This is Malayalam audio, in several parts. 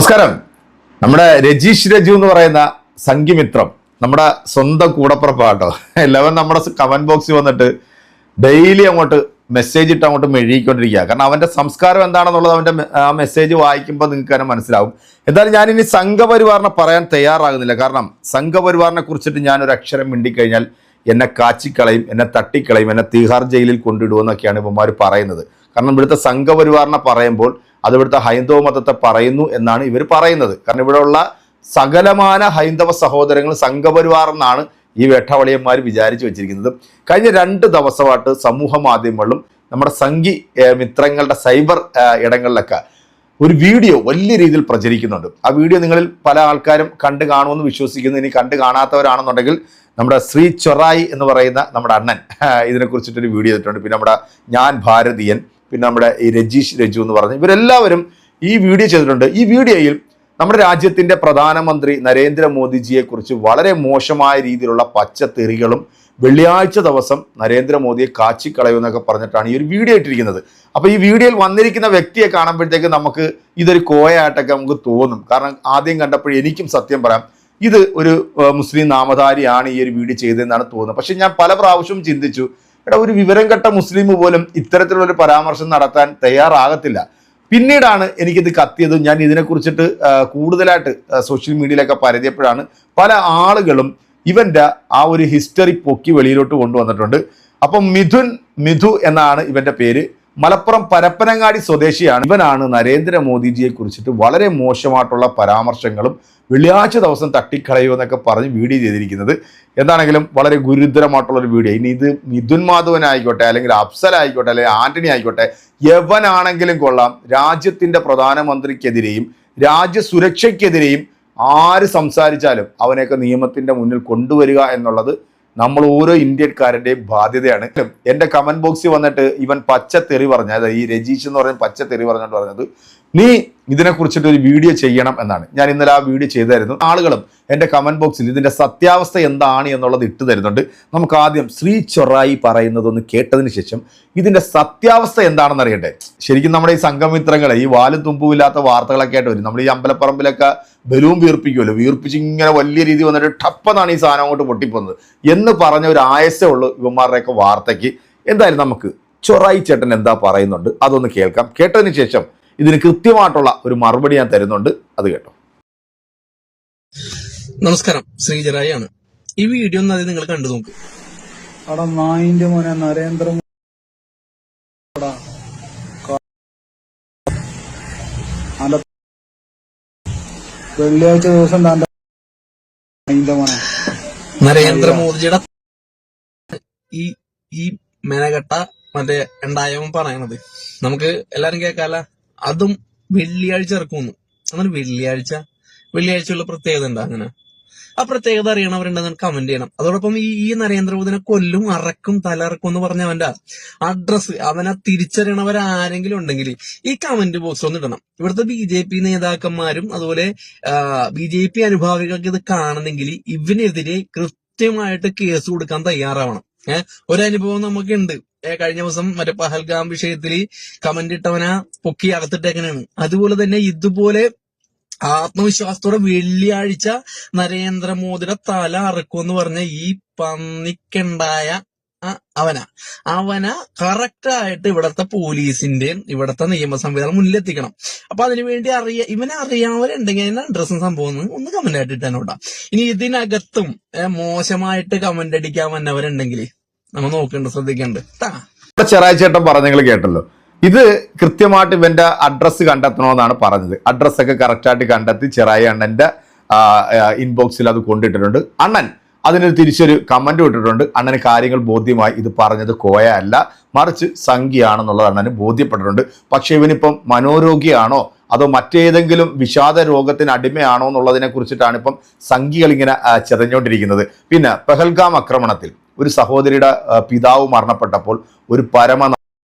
നമസ്കാരം. നമ്മുടെ രജീഷ് രജു എന്ന് പറയുന്ന സംഘിമിത്രം നമ്മുടെ സ്വന്തം കൂടപ്പുറപ്പാട്ടോ. എല്ലാവരും നമ്മുടെ കമന്റ് ബോക്സിൽ വന്നിട്ട് ഡെയിലി അങ്ങോട്ട് മെസ്സേജ് ഇട്ട് അങ്ങോട്ട് മെഴുകിക്കൊണ്ടിരിക്കുക. കാരണം അവന്റെ സംസ്കാരം എന്താണെന്നുള്ളത് അവന്റെ ആ മെസ്സേജ് വായിക്കുമ്പോൾ നിങ്ങൾക്ക് തന്നെ മനസ്സിലാവും. എന്തായാലും ഞാനിനി സംഘപരിവാറിനെ പറയാൻ തയ്യാറാകുന്നില്ല. കാരണം സംഘപരിവാറിനെ കുറിച്ചിട്ട് ഞാനൊരു അക്ഷരം മിണ്ടിക്കഴിഞ്ഞാൽ എന്നെ കാച്ചിക്കളയും, എന്നെ തട്ടിക്കളയും, എന്നെ തീഹാർ ജയിലിൽ കൊണ്ടിടുമെന്നൊക്കെയാണ് ഇവന്മാർ പറയുന്നത്. കാരണം ഇവിടുത്തെ സംഘപരിവാറിനെ പറയുമ്പോൾ അത് ഇവിടുത്തെ ഹൈന്ദവ മതത്തെ പറയുന്നു എന്നാണ് ഇവർ പറയുന്നത്. കാരണം ഇവിടെയുള്ള സകലമാന ഹൈന്ദവ സഹോദരങ്ങൾ സംഘപരിവാർ എന്നാണ് ഈ വേട്ടവളിയന്മാർ വിചാരിച്ചു വെച്ചിരിക്കുന്നത്. കഴിഞ്ഞ 2 ദിവസമായിട്ട് സമൂഹ മാധ്യമങ്ങളിലും നമ്മുടെ സംഘി മിത്രങ്ങളുടെ സൈബർ ഇടങ്ങളിലൊക്കെ ഒരു വീഡിയോ വലിയ രീതിയിൽ പ്രചരിക്കുന്നുണ്ട്. ആ വീഡിയോ നിങ്ങളിൽ പല ആൾക്കാരും കണ്ടു കാണുമെന്ന് വിശ്വസിക്കുന്നു. ഇനി കണ്ടു കാണാത്തവരാണെന്നുണ്ടെങ്കിൽ നമ്മുടെ ശ്രീ ചൊറായി എന്ന് പറയുന്ന നമ്മുടെ അണ്ണൻ ഇതിനെക്കുറിച്ചിട്ടൊരു വീഡിയോ ചെയ്തിട്ടുണ്ട്. പിന്നെ നമ്മുടെ ഞാൻ ഭാരതീയൻ, പിന്നെ നമ്മുടെ ഈ രജീഷ് രജു എന്ന് പറഞ്ഞ് ഇവരെല്ലാവരും ഈ വീഡിയോ ചെയ്തിട്ടുണ്ട്. ഈ വീഡിയോയിൽ നമ്മുടെ രാജ്യത്തിൻ്റെ പ്രധാനമന്ത്രി നരേന്ദ്രമോദിജിയെ കുറിച്ച് വളരെ മോശമായ രീതിയിലുള്ള പച്ചത്തെറികളും വെള്ളിയാഴ്ച ദിവസം നരേന്ദ്രമോദിയെ കാച്ചിക്കളയുമെന്നൊക്കെ പറഞ്ഞിട്ടാണ് ഈ ഒരു വീഡിയോ ഇട്ടിരിക്കുന്നത്. അപ്പോൾ ഈ വീഡിയോയിൽ വന്നിരിക്കുന്ന വ്യക്തിയെ കാണുമ്പോഴത്തേക്ക് നമുക്ക് ഇതൊരു കോയായിട്ടൊക്കെ നമുക്ക് തോന്നും. കാരണം ആദ്യം കണ്ടപ്പോൾ എനിക്കും സത്യം പറയാം ഇത് ഒരു മുസ്ലിം നാമധാരിയാണ് ഈ ഒരു വീഡിയോ ചെയ്തതെന്നാണ് തോന്നുന്നത്. പക്ഷെ ഞാൻ പല പ്രാവശ്യവും ചിന്തിച്ചു, ഒരു വിവരം കെട്ട മുസ്ലിം പോലും ഇത്തരത്തിലുള്ളൊരു പരാമർശം നടത്താൻ തയ്യാറാകത്തില്ല. പിന്നീടാണ് എനിക്കിത് കത്തിയത്. ഞാൻ ഇതിനെക്കുറിച്ചിട്ട് കൂടുതലായിട്ട് സോഷ്യൽ മീഡിയയിലൊക്കെ പരതിയപ്പോഴാണ് പല ആളുകളും ഇവന്റെ ആ ഒരു ഹിസ്റ്ററി പൊക്കി വെളിയിലോട്ട് കൊണ്ടുവന്നിട്ടുണ്ട്. അപ്പം മിഥു എന്നാണ് ഇവന്റെ പേര്. മലപ്പുറം പരപ്പനങ്ങാടി സ്വദേശിയാണ്. ഇവനാണ് നരേന്ദ്രമോദിജിയെ കുറിച്ചിട്ട് വളരെ മോശമായിട്ടുള്ള പരാമർശങ്ങളും വെള്ളിയാഴ്ച ദിവസം തട്ടിക്കളയോ എന്നൊക്കെ പറഞ്ഞ് വീഡിയോ ചെയ്തിരിക്കുന്നത്. എന്താണെങ്കിലും വളരെ ഗുരുതരമായിട്ടുള്ളൊരു വീഡിയോ. ഇനി ഇത് മിഥുൻ മാധവനായിക്കോട്ടെ, അല്ലെങ്കിൽ അഫ്സൽ ആയിക്കോട്ടെ, അല്ലെങ്കിൽ ആന്റണി ആയിക്കോട്ടെ, യവനാണെങ്കിലും കൊള്ളാം, രാജ്യത്തിൻ്റെ പ്രധാനമന്ത്രിക്കെതിരെയും രാജ്യസുരക്ഷയ്ക്കെതിരെയും ആര് സംസാരിച്ചാലും അവനെയൊക്കെ നിയമത്തിൻ്റെ മുന്നിൽ കൊണ്ടുവരിക എന്നുള്ളത് നമ്മൾ ഓരോ ഇന്ത്യക്കാരൻ്റെയും ബാധ്യതയാണ്. എൻ്റെ കമന്റ് ബോക്സിൽ വന്നിട്ട് ഇവൻ പച്ചത്തെറി പറഞ്ഞ, അതായത് ഈ രജീഷ് എന്ന് പറയുന്ന പച്ചത്തെറി പറഞ്ഞിട്ട് പറഞ്ഞത് നീ ഇതിനെക്കുറിച്ചിട്ട് ഒരു വീഡിയോ ചെയ്യണം എന്നാണ്. ഞാൻ ഇന്നലെ ആ വീഡിയോ ചെയ്തായിരുന്നു. ആളുകളും എൻ്റെ കമന്റ് ബോക്സിൽ ഇതിൻ്റെ സത്യാവസ്ഥ എന്താണ് എന്നുള്ളത് ഇട്ട് തരുന്നുണ്ട്. നമുക്ക് ആദ്യം ശ്രീ ചൊറായി പറയുന്നതൊന്ന് കേട്ടതിന് ശേഷം ഇതിൻ്റെ സത്യാവസ്ഥ എന്താണെന്ന് അറിയട്ടെ. ശരിക്കും നമ്മുടെ ഈ സംഘമിത്രങ്ങളെ ഈ വാലും തുമ്പുമില്ലാത്ത വാർത്തകളൊക്കെ ആയിട്ട് വരും. നമ്മൾ ഈ അമ്പലപ്പറമ്പിലൊക്കെ ബലൂൺ വീർപ്പിക്കുമല്ലോ, വീർപ്പിച്ച് ഇങ്ങനെ വലിയ രീതി വന്നിട്ട് ടപ്പെന്നാണ് ഈ സാധനം അങ്ങോട്ട് പൊട്ടിപ്പോകുന്നത് എന്ന് പറഞ്ഞ ഒരു ആയസേ ഉള്ളൂ ഇവന്മാരുടെയൊക്കെ വാർത്തയ്ക്ക്. എന്തായാലും നമുക്ക് ചൊറായി ചേട്ടൻ എന്താ പറയുന്നുണ്ട് അതൊന്ന് കേൾക്കാം. കേട്ടതിന് ശേഷം ഇതിന് കൃത്യമായിട്ടുള്ള ഒരു മറുപടി ഞാൻ തരുന്നുണ്ട്, അത് കേട്ടോ. നമസ്കാരം, ശ്രീജറായി ആണ്. ഈ വീഡിയോ ഒന്ന് നിങ്ങൾ കണ്ടു നോക്ക്. അവിടെ നായിന്റെ മോനെ നരേന്ദ്രമോദി വെള്ളിയാഴ്ച ദിവസം മോനെ നരേന്ദ്രമോദിയുടെ ഈ മെനകെട്ട മറ്റേ ഉണ്ടായവൻ പറയണത് നമുക്ക് എല്ലാരും കേൾക്കാല. അതും വെള്ളിയാഴ്ച ഇറക്കുമെന്ന്. അങ്ങനെ വെള്ളിയാഴ്ചയുള്ള പ്രത്യേകത ഉണ്ടാ? അങ്ങനെ ആ പ്രത്യേകത അറിയണവരുണ്ടെന്ന് കമന്റ് ചെയ്യണം. അതോടൊപ്പം ഈ നരേന്ദ്രമോദിനെ കൊല്ലും, അറക്കും, തലറക്കും എന്ന് പറഞ്ഞ അവന്റെ അഡ്രസ്, അവനെ തിരിച്ചറിയണവരാരെങ്കിലും ഉണ്ടെങ്കിൽ ഈ കമന്റ് ബോക്സിൽ ഒന്ന് ഇടണം. ഇവിടുത്തെ BJP നേതാക്കന്മാരും അതുപോലെ BJP അനുഭാവികൾക്ക് ഇത് കാണണമെങ്കിൽ ഇവനെതിരെ കൃത്യമായിട്ട് കേസ് കൊടുക്കാൻ തയ്യാറാവണം. ഒരനുഭവം നമുക്കുണ്ട്. കഴിഞ്ഞ ദിവസം മറ്റേ പഹൽഗാം വിഷയത്തിൽ കമന്റ് ഇട്ടവനാ പൊക്കി അകത്തിട്ടേക്കനാണ്. അതുപോലെ തന്നെ ഇതുപോലെ ആത്മവിശ്വാസത്തോടെ വെള്ളിയാഴ്ച നരേന്ദ്രമോദിയുടെ തല അറക്കുമെന്ന് പറഞ്ഞ ഈ പന്നിക്കുണ്ടായ അവന കറക്റ്റായിട്ട് ഇവിടത്തെ പോലീസിന്റെയും ഇവിടത്തെ നിയമ സംവിധാനം മുന്നിലെത്തിക്കണം. അപ്പൊ അതിനുവേണ്ടി ഇവനെ അറിയാവുന്നവരുണ്ടെങ്കിൽ അതിന്റെ അഡ്രസ്സും സംഭവം ഒന്ന് കമന്റ് ആയിട്ട് ഇട്ടാനോട്ടാ. ഇനി ഇതിനകത്തും മോശമായിട്ട് കമന്റ് അടിക്കാൻ വന്നവരുണ്ടെങ്കിൽ നമ്മൾ നോക്കേണ്ട, ശ്രദ്ധിക്കേണ്ട. ചെറായി ചേട്ടൻ പറഞ്ഞ നിങ്ങൾ കേട്ടല്ലോ. ഇത് കൃത്യമായിട്ട് ഇവന്റെ അഡ്രസ്സ് കണ്ടെത്തണമെന്നാണ് പറഞ്ഞത്. അഡ്രസ്സൊക്കെ കറക്റ്റായിട്ട് കണ്ടെത്തി ചെറായി അണ്ണന്റെ ഇൻബോക്സിൽ അത് കൊണ്ടിട്ടിട്ടുണ്ട്. അണ്ണൻ അതിനൊരു തിരിച്ചൊരു കമന്റ് ഇട്ടിട്ടുണ്ട്. അണ്ണന് കാര്യങ്ങൾ ബോധ്യമായി. ഇത് പറഞ്ഞത് കോയ അല്ല, മറിച്ച് സംഖ്യയാണെന്നുള്ളത് അണ്ണന് ബോധ്യപ്പെട്ടിട്ടുണ്ട്. പക്ഷെ ഇവനിപ്പം മനോരോഗിയാണോ അതോ മറ്റേതെങ്കിലും വിഷാദ രോഗത്തിന് അടിമയാണോ എന്നുള്ളതിനെ കുറിച്ചിട്ടാണ് ഇപ്പം സംഖ്യകൾ ഇങ്ങനെ ചെതഞ്ഞുകൊണ്ടിരിക്കുന്നത്. പിന്നെ പെഹൽഗാം ആക്രമണത്തിൽ ഒരു സഹോദരിയുടെ പിതാവ് മരണപ്പെട്ടപ്പോൾ ഒരു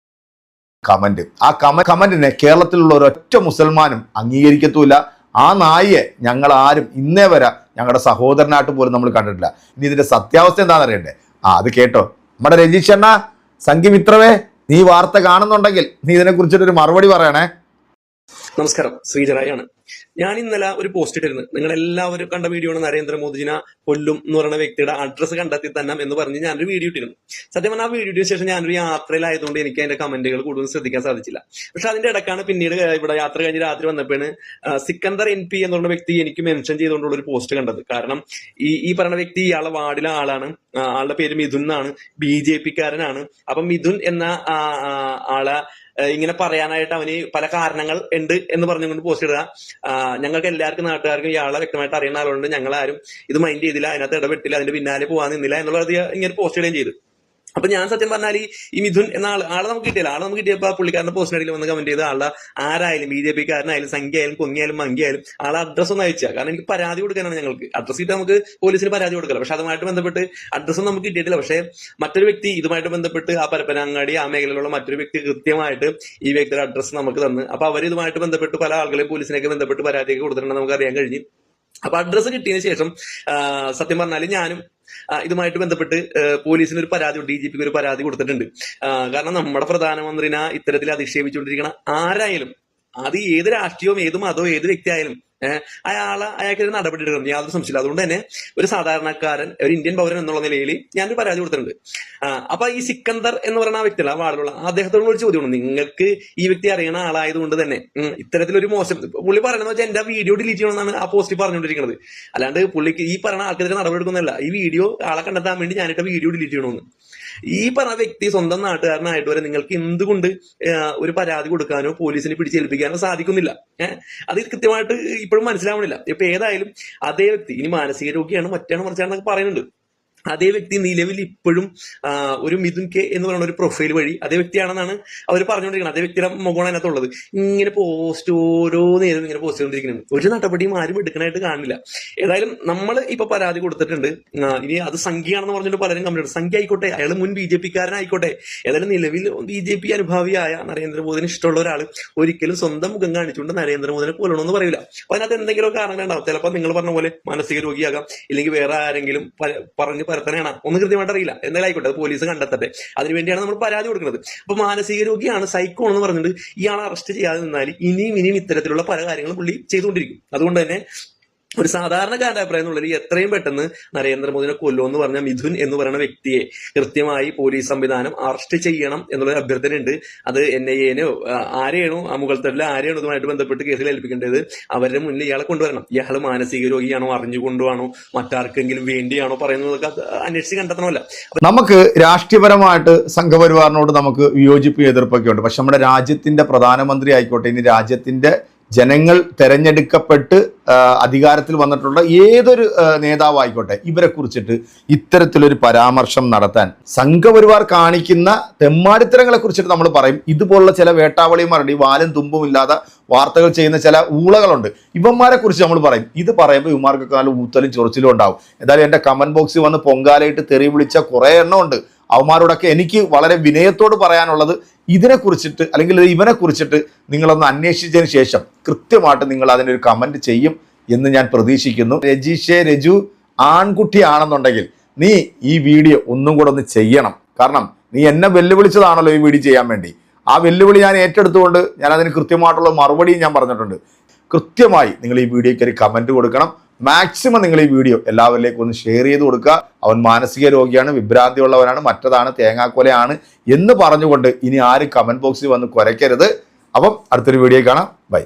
കമന്റ്, ആ കമന്റിനെ കേരളത്തിലുള്ള ഒരൊറ്റ മുസൽമാനും അംഗീകരിക്കത്തുമില്ല. ആ നായിയെ ഞങ്ങൾ ആരും ഇന്നേ വരെ ഞങ്ങളുടെ സഹോദരനായിട്ട് പോലും നമ്മൾ കണ്ടിട്ടില്ല. ഇനി ഇതിന്റെ സത്യാവസ്ഥ എന്താണെന്ന് അറിയണ്ടേ? അത് കേട്ടോ. നമ്മുടെ രജീഷ് അണ്ണ, സംഘിമിത്രവേ, നീ വാർത്ത കാണുന്നുണ്ടെങ്കിൽ നീ ഇതിനെ കുറിച്ചിട്ടൊരു മറുപടി പറയണേ. നമസ്കാരം, ശ്രീജറായി ആണ്. ഞാൻ ഇന്നലെ ഒരു പോസ്റ്റ് ഇട്ടിരുന്നു. നിങ്ങൾ എല്ലാവരും കണ്ട വീഡിയോ ആണ്, നരേന്ദ്രമോദിജിനെ കൊല്ലും എന്ന് പറയുന്ന വ്യക്തിയുടെ അഡ്രസ്സ് കണ്ടെത്തി തന്നെ എന്ന് പറഞ്ഞ് ഞാനൊരു വീഡിയോ ഇട്ടിരുന്നു. സത്യം പറഞ്ഞാൽ ആ വീഡിയോയ്ക്ക് ശേഷം ഞാനൊരു യാത്രയിലായതുകൊണ്ട് എനിക്ക് അതിന്റെ കമന്റുകൾ കൂടുതൽ ശ്രദ്ധിക്കാൻ സാധിച്ചില്ല. പക്ഷെ അതിന്റെ ഇടക്കാണ് പിന്നീട് ഇവിടെ യാത്ര കഴിഞ്ഞ് രാത്രി വന്നപ്പോഴാണ് സിക്കന്ദർ NP എന്ന് പറയുന്ന വ്യക്തി എനിക്ക് മെൻഷൻ ചെയ്തുകൊണ്ടുള്ള ഒരു പോസ്റ്റ് കണ്ടത്. കാരണം ഈ പറയുന്ന വ്യക്തി ഇയാളെ വാർഡിലെ ആളാണ്. ആളുടെ പേര് മിഥുൻ എന്നാണ്, BJP കാരനാണ്. അപ്പൊ മിഥുൻ എന്ന ആളെ ഇങ്ങനെ പറയാനായിട്ട് അവന് പല കാരണങ്ങൾ ഉണ്ട് എന്ന് പറഞ്ഞുകൊണ്ട് പോസ്റ്റ് ഇടുക. ഞങ്ങൾക്ക് എല്ലാവർക്കും നാട്ടുകാർക്കും ഇയാളെ വ്യക്തമായിട്ട് അറിയുന്ന ആളുകൊണ്ട് ഞങ്ങളാരും ഇത് മൈൻഡ് ചെയ്തില്ല, അതിനകത്ത് ഇടപെട്ടില്ല, അതിന്റെ പിന്നാലെ പോകാൻ നിന്നില്ല എന്നുള്ളത് ഇങ്ങനെ പോസ്റ്റ് ഇടുകയും ചെയ്തു. അപ്പൊ ഞാൻ സത്യം പറഞ്ഞാൽ ഈ മിഥുൻ എന്ന ആളെ നമുക്ക് കിട്ടിയില്ല. ആളെ നമുക്ക് കിട്ടിയപ്പോ പുള്ളിക്കാരന്റെ പോസ്റ്റിനടിയിൽ വന്ന് കമന്റ് ചെയ്ത് ആളുടെ ആരായാലും BJP കാരനായാലും സംഖ്യയായാലും കൊങ്ങിയായാലും മങ്കിയായാലും ആളെ അഡ്രസ് ഒന്ന് അയച്ചാൽ. കാരണം എനിക്ക് പരാതി കൊടുക്കാനാണ്, ഞങ്ങൾക്ക് അഡ്രസ് കിട്ടാൻ നമുക്ക് പോലീസിന് പരാതി കൊടുക്കല. പക്ഷെ അതുമായിട്ട് ബന്ധപ്പെട്ട് അഡ്രസ്സും നമുക്ക് കിട്ടിയിട്ടില്ല. പക്ഷെ മറ്റൊരു വ്യക്തി ഇതുമായിട്ട് ബന്ധപ്പെട്ട് ആ പരപ്പനങ്ങാടി ആ മേഖലയിലുള്ള മറ്റൊരു വ്യക്തി കൃത്യമായിട്ട് ഈ വ്യക്തിയുടെ അഡ്രസ്സ് നമുക്ക് തന്ന്, അപ്പൊ അവർ ഇതുമായിട്ട് ബന്ധപ്പെട്ട് പല ആളുകളെയും പോലീസിനൊക്കെ ബന്ധപ്പെട്ട് പരാതിയൊക്കെ കൊടുത്തിട്ടുണ്ടെന്ന് നമുക്ക് അറിയാൻ കഴിഞ്ഞു. അപ്പൊ അഡ്രസ്സ് കിട്ടിയതിനു ശേഷം സത്യം പറഞ്ഞാൽ ഞാനും ഇതുമായിട്ട് ബന്ധപ്പെട്ട് പോലീസിന് ഒരു പരാതി, DGPക്ക് ഒരു പരാതി കൊടുത്തിട്ടുണ്ട്. കാരണം നമ്മുടെ പ്രധാനമന്ത്രിനെ ഇത്തരത്തിൽ അധിക്ഷേപിച്ചുകൊണ്ടിരിക്കുന്ന ആരായാലും, അത് ഏത് രാഷ്ട്രീയവും ഏത് മതവും ഏത് വ്യക്തി ആയാലും അയാൾക്ക് ഒരു നടപടി എടുക്കണം, യാതൊരു സംശയമില്ല. അതുകൊണ്ട് തന്നെ ഒരു സാധാരണക്കാരൻ, ഒരു ഇന്ത്യൻ പൗരൻ എന്നുള്ള നിലയിൽ ഞാനൊരു പരാതി കൊടുത്തിട്ടുണ്ട്. അപ്പൊ ഈ സിക്കന്ദർ എന്ന് പറയുന്ന ആ വ്യക്തിയല്ല, ആ വാർഡിലുള്ള അദ്ദേഹത്തോട് ഒരു ചോദ്യമാണ്. നിങ്ങൾക്ക് ഈ വ്യക്തി അറിയണ ആളായതുകൊണ്ട് തന്നെ ഇത്തരത്തിലൊരു മോശം പുള്ളി പറയുന്നത് വെച്ചാൽ എന്റെ വീഡിയോ ഡിലീറ്റ് ചെയ്യണമെന്നാണ് ആ പോസ്റ്റിൽ പറഞ്ഞുകൊണ്ടിരിക്കുന്നത്. അല്ലാണ്ട് പുള്ളിക്ക് ഈ പറയുന്ന ആൾക്കെതിരെ നടപടി എടുക്കുന്നതല്ല, ഈ വീഡിയോ ആളെ കണ്ടെത്താൻ വേണ്ടി ഞാനിട്ട് വീഡിയോ ഡിലീറ്റ് ചെയ്യണമെന്ന്. ഈ പറഞ്ഞ വ്യക്തി സ്വന്തം നാട്ടുകാരനായിട്ട് വരെ നിങ്ങൾക്ക് എന്തുകൊണ്ട് ഒരു പരാതി കൊടുക്കാനോ പോലീസിനെ പിടിച്ചേൽപ്പിക്കാനോ സാധിക്കുന്നില്ല? അത് കൃത്യമായിട്ട് ഇപ്പോഴും മനസ്സിലാവണില്ല. ഇപ്പൊ ഏതായാലും അതേ വ്യക്തി ഇനി മാനസിക രോഗിയാണ്, മറ്റാണ് മറിച്ചാണെന്നൊക്കെ പറയുന്നുണ്ട്. അതേ വ്യക്തി നിലവിൽ ഇപ്പോഴും ഒരു മിഥുൻ K എന്ന് പറയുന്ന ഒരു പ്രൊഫൈൽ വഴി അതേ വ്യക്തിയാണെന്നാണ് അവർ പറഞ്ഞുകൊണ്ടിരിക്കുന്നത്. അതേ വ്യക്തിയുടെ മുഖമാണ് അതിനകത്തുള്ളത്. ഇങ്ങനെ പോസ്റ്റ് ഓരോ നേരം ഇങ്ങനെ പോസ്റ്റ് ചെയ്തുകൊണ്ടിരിക്കുന്നുണ്ട്. ഒരു നടപടിയും ആരും എടുക്കണായിട്ട് കാണില്ല. ഏതായാലും നമ്മൾ ഇപ്പൊ പരാതി കൊടുത്തിട്ടുണ്ട്. ഇനി അത് സംഖ്യയാണെന്ന് പറഞ്ഞിട്ട് പലരും കമ്പ്ലൈന്റ്, സംഖ്യ ആയിക്കോട്ടെ, അയാൾ മുൻ BJP കാരനായിക്കോട്ടെ, ഏതായാലും നിലവിൽ BJP അനുഭാവിയായ നരേന്ദ്രമോദിന് ഇഷ്ടമുള്ള ഒരാൾ ഒരിക്കലും സ്വന്തം മുഖം കാണിച്ചുകൊണ്ട് നരേന്ദ്രമോദിനെ കൊല്ലണമെന്ന് പറയില്ല. അപ്പൊ അതിനകത്ത് എന്തെങ്കിലും കാരണങ്ങൾ ഉണ്ടാവും. ചിലപ്പോൾ നിങ്ങൾ പറഞ്ഞ പോലെ മാനസിക രോഗിയാകാം, ഇല്ലെങ്കിൽ വേറെ ആരെങ്കിലും പറഞ്ഞ് പരത്തനെയാണ്, ഒന്നും കൃത്യമായിട്ട് അറിയില്ല. എന്തായാലും ആയിക്കോട്ടെ, അത് പോലീസ് കണ്ടെത്തട്ടെ. അതിനുവേണ്ടിയാണ് നമ്മൾ പരാതി കൊടുക്കുന്നത്. അപ്പൊ മാനസിക രോഗിയാണ്, സൈക്കോ എന്ന് പറഞ്ഞിട്ട് ഇയാളെ അറസ്റ്റ് ചെയ്യാതെ നിന്നാൽ ഇനിയും ഇത്തരത്തിലുള്ള പല കാര്യങ്ങളും പുള്ളി ചെയ്തുകൊണ്ടിരിക്കും. അതുകൊണ്ട് തന്നെ ഒരു സാധാരണക്കാരന്റെ അഭിപ്രായം എന്നുള്ളത് എത്രയും പെട്ടെന്ന് നരേന്ദ്രമോദിനെ കൊല്ലുമെന്ന് പറഞ്ഞ മിഥുൻ എന്ന് പറയുന്ന വ്യക്തിയെ കൃത്യമായി പോലീസ് സംവിധാനം അറസ്റ്റ് ചെയ്യണം എന്നുള്ളൊരു അഭ്യർത്ഥനയുണ്ട്. അത് NIA-നോ ആരെയാണോ ആ മുകൾത്തട്ടിൽ ആരെയാണോ ഇതുമായിട്ട് ബന്ധപ്പെട്ട് കേസിൽ ഏൽപ്പിക്കേണ്ടത് അവരുടെ മുന്നിൽ ഇയാളെ കൊണ്ടുവരണം. ഇയാൾ മാനസിക രോഗിയാണോ, അറിഞ്ഞുകൊണ്ടുവാണോ, മറ്റാർക്കെങ്കിലും വേണ്ടിയാണോ പറയുന്നതൊക്കെ അന്വേഷിച്ച് കണ്ടെത്തണമല്ല. നമുക്ക് രാഷ്ട്രീയപരമായിട്ട് സംഘപരിവാറിനോട് നമുക്ക് വിയോജിപ്പ് എതിർപ്പൊക്കെ ഉണ്ട്. പക്ഷെ നമ്മുടെ രാജ്യത്തിന്റെ പ്രധാനമന്ത്രി ആയിക്കോട്ടെ, ഇനി രാജ്യത്തിന്റെ ജനങ്ങൾ തെരഞ്ഞെടുക്കപ്പെട്ട് അധികാരത്തിൽ വന്നിട്ടുള്ള ഏതൊരു നേതാവായിക്കോട്ടെ, ഇവരെ കുറിച്ചിട്ട് ഇത്തരത്തിലൊരു പരാമർശം നടത്താൻ സംഘപരിവാർ കാണിക്കുന്ന തെമ്മാടിത്തരങ്ങളെ കുറിച്ചിട്ട് നമ്മൾ പറയും. ഇതുപോലുള്ള ചില വേട്ടാവളിയും മറുപടി വാലും തുമ്പും ഇല്ലാതെ വാർത്തകൾ ചെയ്യുന്ന ചില ഊളകളുണ്ട്, ഇവന്മാരെ കുറിച്ച് നമ്മൾ പറയും. ഇത് പറയുമ്പോൾ ഇവന്മാർക്കൊക്കെ നല്ല ഊത്തലും ചൊറിച്ചിലും ഉണ്ടാവും. എന്തായാലും എൻ്റെ കമന്റ് ബോക്സിൽ വന്ന് പൊങ്കാലയിട്ട് തെറി വിളിച്ച കുറേ എണ്ണം ഉണ്ട്. അവന്മാരോടൊക്കെ എനിക്ക് വളരെ വിനയത്തോട് പറയാനുള്ളത്, ഇതിനെ കുറിച്ചിട്ട് അല്ലെങ്കിൽ ഇവനെ കുറിച്ചിട്ട് നിങ്ങളൊന്ന് അന്വേഷിച്ചതിന് ശേഷം കൃത്യമായിട്ട് നിങ്ങൾ അതിനൊരു കമന്റ് ചെയ്യും എന്ന് ഞാൻ പ്രതീക്ഷിക്കുന്നു. രജു ആൺകുട്ടിയാണെന്നുണ്ടെങ്കിൽ നീ ഈ വീഡിയോ ഒന്നും കൂടെ ഒന്ന് ചെയ്യണം. കാരണം നീ എന്നെ വെല്ലുവിളിച്ചതാണല്ലോ ഈ വീഡിയോ ചെയ്യാൻ വേണ്ടി. ആ വെല്ലുവിളി ഞാൻ ഏറ്റെടുത്തുകൊണ്ട് ഞാൻ അതിന് കൃത്യമായിട്ടുള്ള മറുപടിയും ഞാൻ പറഞ്ഞിട്ടുണ്ട്. കൃത്യമായി നിങ്ങൾ ഈ വീഡിയോയ്ക്ക് ഒരു കമന്റ് കൊടുക്കണം. മാക്സിമം നിങ്ങൾ ഈ വീഡിയോ എല്ലാവരിലേക്കും ഒന്ന് ഷെയർ ചെയ്ത് കൊടുക്കുക. അവൻ മാനസിക രോഗിയാണ്, വിഭ്രാന്തിയുള്ളവനാണ്, മറ്റതാണ് തേങ്ങാക്കൊലയാണ് എന്ന് പറഞ്ഞുകൊണ്ട് ഇനി ആരും കമന്റ് ബോക്സിൽ വന്ന് കുരയ്ക്കരുത്. അപ്പം അടുത്തൊരു വീഡിയോ കാണാം. ബൈ.